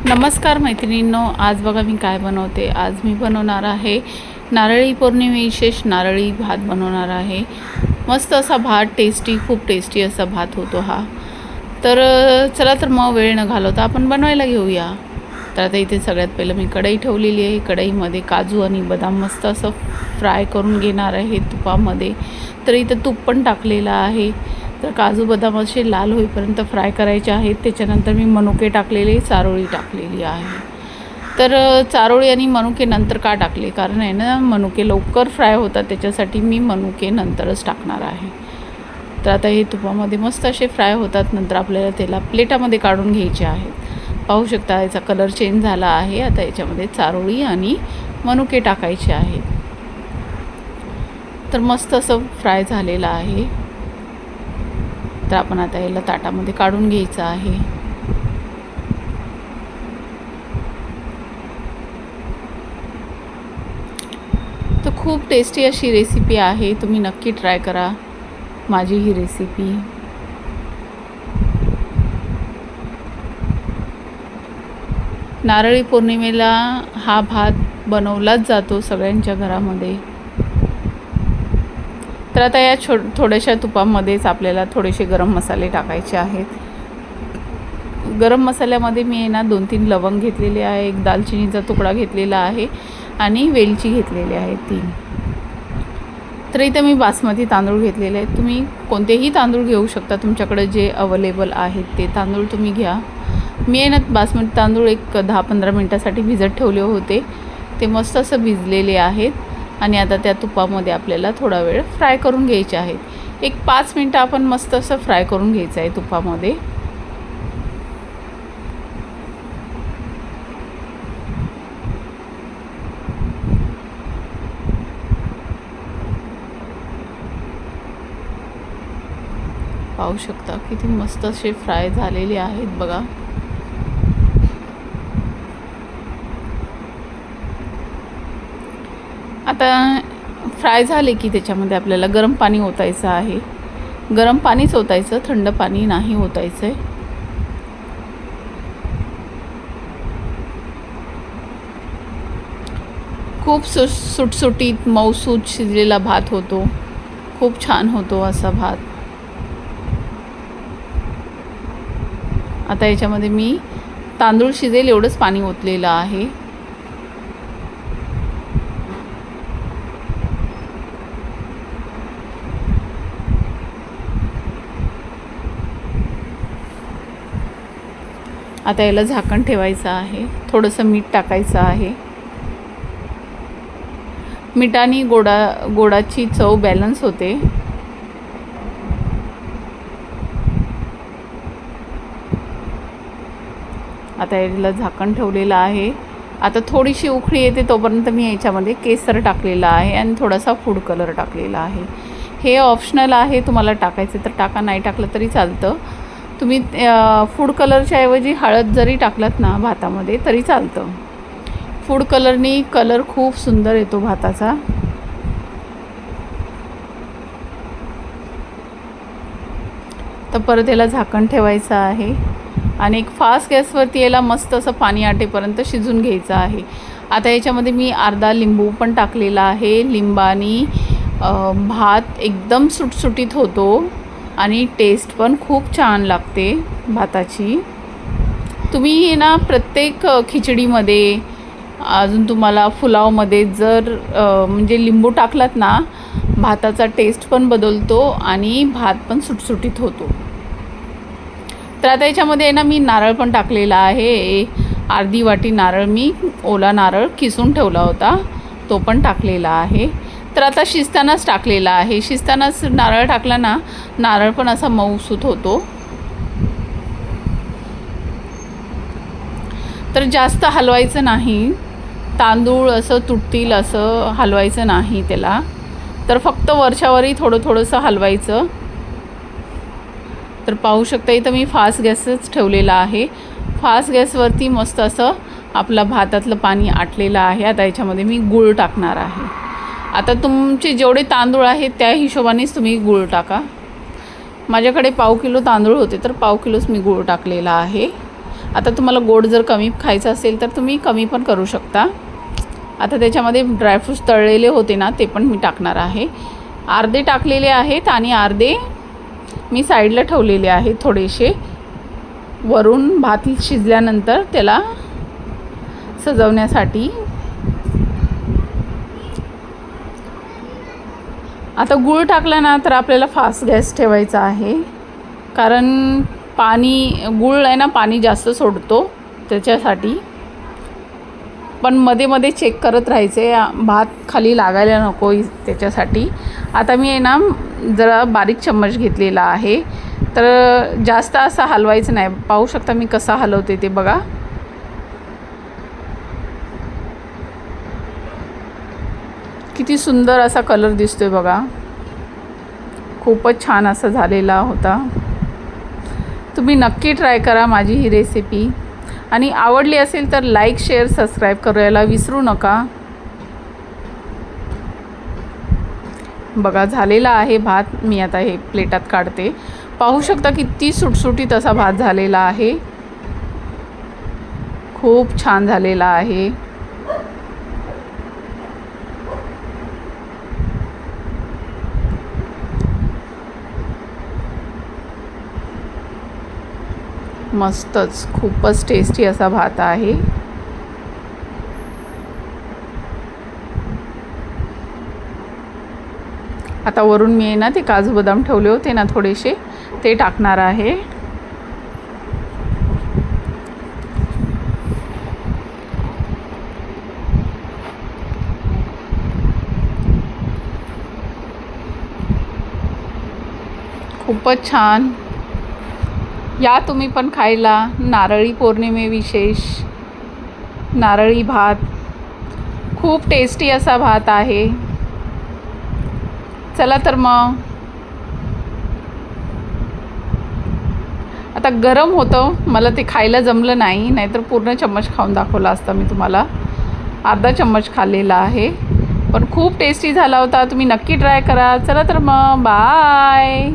नमस्कार मैत्रिणींनो, आज बघा मी काय बनवते। आज मी बनवणार आहे नारळी पौर्णिमे विशेष नारळी भात बनवणार आहे। मस्त असा भात, खूप टेस्टी असा भात होतो हा। तर चला तर मग वेळ न घालवता आपण बनवायला घेऊया। तर आता इथे सगळ्यात पहिलं मी कढई ठेवलेली आहे। कढईमध्ये काजू आणि बदाम मस्त असं फ्राय करून घेणार आहे तुपामध्ये। तर इथे तूप पण टाकलेलं आहे। तर काजू बदाम असे लाल होईपर्यंत फ्राय करायचे आहेत। त्याच्यानंतर मी मनुके टाकलेले, चारोळी टाकलेली आहे। तर चारोळी आणि मनुके नंतर का टाकले, कारण आहे ना मनुके लवकर फ्राय होतात, त्याच्यासाठी मी मनुके नंतरच टाकणार आहे। तर आता हे तुपामध्ये मस्त असे फ्राय होतात। नंतर आपल्याला त्याला प्लेटामध्ये काढून घ्यायचे आहेत। पाहू शकता याचा कलर चेंज झाला आहे। आता याच्यामध्ये चारोळी आणि मनुके टाकायचे आहेत। तर मस्त असं फ्राय झालेलं आहे। तर आपण आता याला ताटामध्ये काढून घ्यायचं आहे। तर खूप टेस्टी अशी रेसिपी आहे, तुम्ही नक्की ट्राय करा माझी ही रेसिपी। नारळी पौर्णिमेला हा भात बनवलाच जातो सगळ्यांच्या घरामध्ये। तर आता या थोड्याशा तुपामध्येच आपल्याला थोडेसे गरम मसाले टाकायचे आहेत। गरम मसाल्यामध्ये मी ना 2-3 लवंग घेतलेले आहे, एक दालचिनीचा तुकडा घेतलेला आहे आणि वेलची घेतलेली आहे 3। तर इथे मी बासमती तांदूळ घेतलेले आहेत। तुम्ही कोणतेही तांदूळ घेऊ शकता, तुमच्याकडे जे अवेलेबल आहेत ते तांदूळ तुम्ही घ्या। मी आहे ना बासमती तांदूळ एक 10-15 मिनटासाठी भिजत ठेवले होते, ते मस्त असं भिजलेले आहेत। आणि आता त्या तुपामध्ये आपल्याला थोडा वेळ फ्राय करून घ्यायचे आहेत। एक 5 मिनटं आपण मस्त असं फ्राय करून घ्यायचं आहे तुपामध्ये। पाहू शकता किती मस्त असे फ्राय झालेले आहेत बघा। आता फ्राय झाले की त्याच्यामध्ये आपल्याला गरम पाणी ओतायचं आहे। गरम पाणीच ओतायचं, थंड पाणी नाही ओतायचं आहे। खूप सुटसुटीत मऊसूत शिजलेला भात होतो, खूप छान होतो असा भात। आता याच्यामध्ये मी तांदूळ शिजेल एवढंच पाणी ओतलेलं आहे। आता याला झाकण ठेवायचं आहे। थोडंसं मीठ टाकायचं आहे। मिठाने गोडाची चव बॅलन्स होते। आता याला झाकण ठेवलेलं आहे। आता थोडीशी उकळी येते तोपर्यंत मी याच्यामध्ये केसर टाकलेला आहे आणि थोडासा फूड कलर टाकलेला आहे। हे ऑप्शनल आहे, तुम्हाला टाकायचं तर टाका, नाही टाकलं तरी चालतं। तुम्ही फूड कलरच्या ऐवजी हळद जरी टाकलात ना भातामध्ये तरी चालतं। फूड कलरनी कलर खूप सुंदर येतो भाताचा। तर परत याला झाकण ठेवायचं आहे आणि एक फास्ट गॅसवरती याला मस्त असं पाणी आटेपर्यंत शिजून घ्यायचं आहे। आता याच्यामध्ये मी अर्धा लिंबू पण टाकलेला आहे। लिंबानी भात एकदम सुटसुटीत होतो आणि टेस्ट पण खूप छान लागते भाताची। तुम्ही ना प्रत्येक खिचडीमध्ये, अजून तुम्हाला पुलावमध्ये जर म्हणजे लिंबू टाकलात ना, भाताचा टेस्ट पण बदलतो आणि भात पण सुटसुटीत होतो। तर आता याच्यामध्ये ना मी नारळ पण टाकलेला आहे। अर्धी वाटी नारळ, मी ओला नारळ किसून ठेवला होता, तो पण टाकलेला आहे। तर आता शिजतानाच टाकलेला आहे। शिजतानाच नारळ टाकला ना, नारळ पण असा मऊसूत होतो। तर जास्त हलवायचं नाही, तांदूळ असं तुटतील असं हलवायचं नाही त्याला। तर फक्त वरच्यावरही थोडंसं हलवायचं। तर पाहू शकता इथं मी फास्ट गॅसच ठेवलेला आहे। फास्ट गॅसवरती मस्त असं आपला भातातलं पाणी आटलेलं आहे। आता याच्यामध्ये मी गूळ टाकणार आहे। आता तुमचे जेवढे तांदूळ आहेत त्या हिशोबानेच तुम्ही गूळ टाका। माझ्याकडे 1/2 किलो तांदूळ होते तर 1/2 किलोच मी गूळ टाकलेला आहे। आता तुम्हाला गोड जर कमी खायचं असेल तर तुम्ही कमी पण करू शकता. आता त्याच्यामध्ये ड्रायफ्रूट्स तळलेले होते ना ते पण मी टाकणार आहे. अर्धे टाकलेले आहेत आणि अर्धे मी साईडला ठेवलेले आहेत थोडेसे, वरून भात शिजल्यानंतर त्याला सजवण्यासाठी. आता गूळ टाकला ना तर आपल्याला फास्ट गॅस ठेवायचा आहे, कारण गूळ आहे ना पाणी जास्त सोडतो त्याच्यासाठी. पण मध्ये मध्ये चेक करत राहायचे, भात खाली लागायला नको त्याच्यासाठी. आता मी आहे ना जरा बारीक चम्मच घेतलेला आहे, तर जास्त असं हलवायचं नाही. पाहू शकता मी कसा हलवते ते बघा. किती सुंदर असा कलर दिसतोय बघा. खूपच छान असा झालेला होता. तुम्ही नक्की ट्राय करा माझी ही रेसिपी, आणि आवडली असेल तर लाईक, शेअर, सबस्क्राईब करायला विसरू नका. बघा झालेला आहे भात. मी आता हे प्लेटात काढते. पाहू शकता किती सुटसुटीत असा भात झालेला आहे. खूप छान झालेला आहे. मस्तच, खूपच टेस्टी असा भात आहे. आता वरून मी ना ते काजू बदाम ठेवले होते ना थोडेसे, ते टाकणार आहे. खूपच छान. या तुम्ही पण खायला. नारळी पौर्णिमेविशेष नारळी भात. खूप टेस्टी असा भात आहे. चला तर मग. आता गरम होतं, मला ते खायला जमलं नाही, नाहीतर पूर्ण चम्मच खाऊन दाखवला असता मी तुम्हाला. अर्धा चम्मच खाल्लेला आहे, पण खूप टेस्टी झाला होता. तुम्ही नक्की ट्राय करा. चला तर मग, बाय.